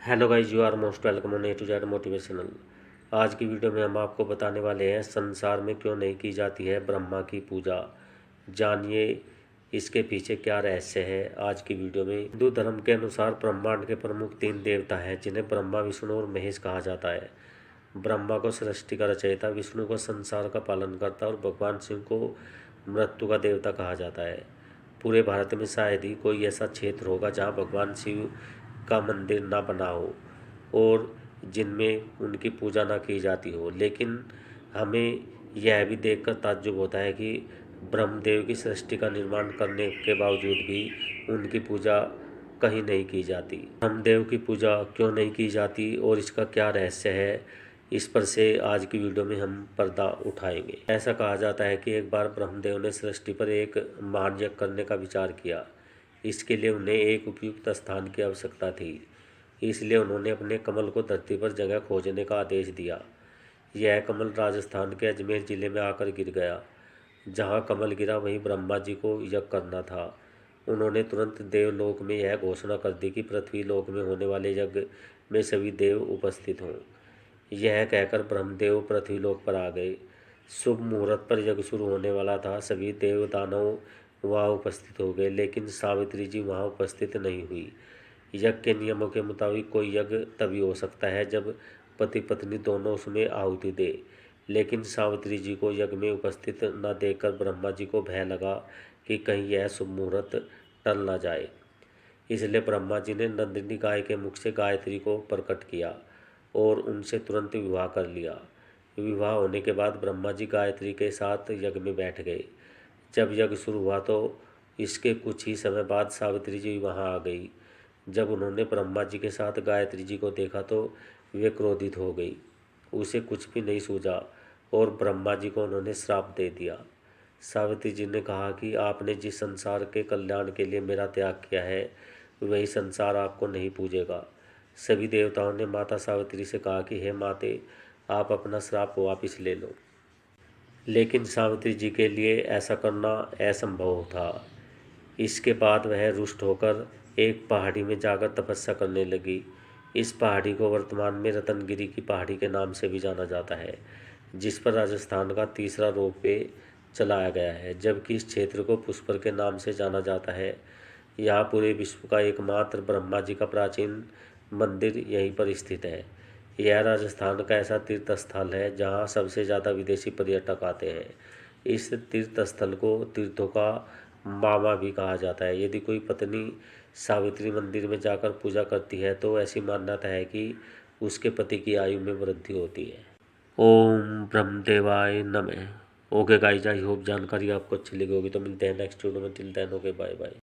Hello guys, you are most welcome on A to Z motivational. आज की video में हम आपको बताने वाले हैं संसार में क्यों नहीं की जाती है ब्रह्मा की पूजा। जानिए इसके पीछे क्या रहस्य है। आज की वीडियो में हिंदू धर्म के अनुसार ब्रह्मांड के प्रमुख तीन देवता हैं जिन्हें ब्रह्मा, विष्णु और महेश कहा जाता है। ब्रह्मा को सृष्टि का रचयिता, विष्णु को संसार का पालन करता और भगवान शिव को मृत्यु का देवता कहा जाता है। पूरे भारत में शायद ही कोई ऐसा क्षेत्र होगा जहाँ भगवान शिव का मंदिर ना बना हो और जिनमें उनकी पूजा ना की जाती हो। लेकिन हमें यह भी देखकर ताज्जुब होता है कि ब्रह्मदेव की सृष्टि का निर्माण करने के बावजूद भी उनकी पूजा कहीं नहीं की जाती। ब्रह्मदेव की पूजा क्यों नहीं की जाती और इसका क्या रहस्य है, इस पर से आज की वीडियो में हम पर्दा उठाएंगे। ऐसा कहा जाता है कि एक बार ब्रह्मदेव ने सृष्टि पर एक महान यज्ञ करने का विचार किया। इसके लिए उन्हें एक उपयुक्त स्थान की आवश्यकता थी, इसलिए उन्होंने अपने कमल को धरती पर जगह खोजने का आदेश दिया। यह कमल राजस्थान के अजमेर जिले में आकर गिर गया। जहाँ कमल गिरा वहीं ब्रह्मा जी को यज्ञ करना था। उन्होंने तुरंत देवलोक में यह घोषणा कर दी कि पृथ्वी लोक में होने वाले यज्ञ में सभी देव उपस्थित हों। यह कहकर ब्रह्मदेव पृथ्वीलोक पर आ गए। शुभ मुहूर्त पर यज्ञ शुरू होने वाला था। सभी देव दानव वहाँ उपस्थित हो गए, लेकिन सावित्री जी वहाँ उपस्थित नहीं हुई। यज्ञ के नियमों के मुताबिक कोई यज्ञ तभी हो सकता है जब पति पत्नी दोनों उसमें आहुति दे, लेकिन सावित्री जी को यज्ञ में उपस्थित न देखकर ब्रह्मा जी को भय लगा कि कहीं यह शुभ मुहूर्त टल न जाए। इसलिए ब्रह्मा जी ने नंदिनी गाय के मुख से गायत्री को प्रकट किया और उनसे तुरंत विवाह कर लिया। विवाह होने के बाद ब्रह्मा जी गायत्री के साथ यज्ञ में बैठ गए। जब यज्ञ शुरू हुआ तो इसके कुछ ही समय बाद सावित्री जी वहाँ आ गई। जब उन्होंने ब्रह्मा जी के साथ गायत्री जी को देखा तो वे क्रोधित हो गई। उसे कुछ भी नहीं सूझा और ब्रह्मा जी को उन्होंने श्राप दे दिया। सावित्री जी ने कहा कि आपने जिस संसार के कल्याण के लिए मेरा त्याग किया है वही संसार आपको नहीं पूजेगा। सभी देवताओं ने माता सावित्री से कहा कि हे माते, आप अपना श्राप वापस ले लो, लेकिन सावित्री जी के लिए ऐसा करना असंभव था। इसके बाद वह रुष्ट होकर एक पहाड़ी में जाकर तपस्या करने लगी। इस पहाड़ी को वर्तमान में रत्नगिरी की पहाड़ी के नाम से भी जाना जाता है, जिस पर राजस्थान का तीसरा रोपवे चलाया गया है, जबकि इस क्षेत्र को पुष्कर के नाम से जाना जाता है। यहाँ पूरे विश्व का एकमात्र ब्रह्मा जी का प्राचीन मंदिर यहीं पर स्थित है। यह राजस्थान का ऐसा तीर्थ स्थल है जहाँ सबसे ज़्यादा विदेशी पर्यटक आते हैं। इस तीर्थ स्थल को तीर्थों का मामा भी कहा जाता है। यदि कोई पत्नी सावित्री मंदिर में जाकर पूजा करती है तो ऐसी मान्यता है कि उसके पति की आयु में वृद्धि होती है। ओम ब्रह्मदेवाय नमः। ओके गाइस, आई होप जानकारी आपको अच्छी लगी होगी। तो मिलते हैं नेक्स्ट वीडियो में। Till then okay, bye bye.